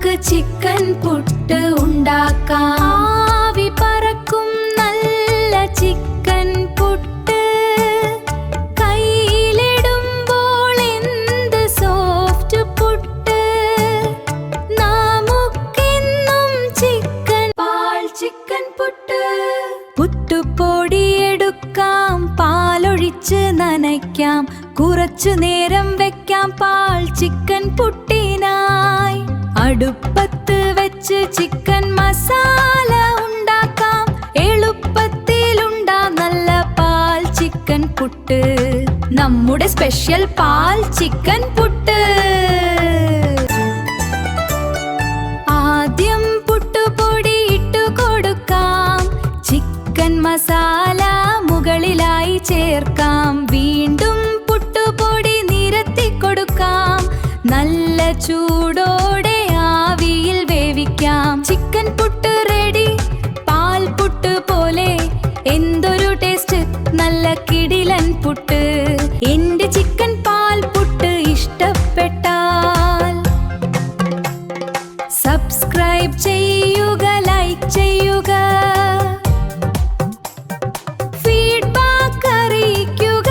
നമുക്ക് ചിക്കൻ പുട്ട് ഉണ്ടാക്കാം. ആവി പറക്കും നല്ല ചിക്കൻ പുട്ട്, കയ്യിലിടുമ്പോൾ എന്ത് സോഫ്റ്റ് പുട്ട്. നമുക്കെന്നും ചിക്കൻ പാൽ ചിക്കൻ പുട്ട്. പുട്ടുപൊടി എടുക്കാം, പാലൊഴിച്ച് നനയ്ക്കാം, കുറച്ചു നേരം വെക്കാം പാൽ ചിക്കൻ പുട്ടിനായി. അടുപ്പത്ത് വെച്ച് ചിക്കൻ മസാല ഉണ്ടാക്കാം, എളുപ്പത്തിലുണ്ടാ നല്ല പാൽ ചിക്കൻ പുട്ട്. നമ്മുടെ സ്പെഷ്യൽ പാൽ ചിക്കൻ പുട്ട്. ആദ്യം പുട്ടുപൊടി ഇട്ടു കൊടുക്കാം, ചിക്കൻ മസാല മുകളിലായി ചേർക്കാം. വീണ്ടും പുട്ടുപൊടി നിരത്തി കൊടുക്കാം, നല്ല ചൂടോടെ ആവിയിൽ വേവിക്കാം. ചിക്കൻ പുട്ട് റെഡി, പാൽ പുട്ട് പോലെ എന്തൊരു ടേസ്റ്റ്, നല്ല കിടിലൻ പുട്ട്. എന്റെ ചിക്കൻ പാൽ പുട്ട് ഇഷ്ടപ്പെട്ടാൽ സബ്സ്ക്രൈബ് ചെയ്യുക, ലൈക്ക് ചെയ്യുക, ഫീഡ്ബാക്ക് അറിയിക്കുക.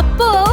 അപ്പോൾ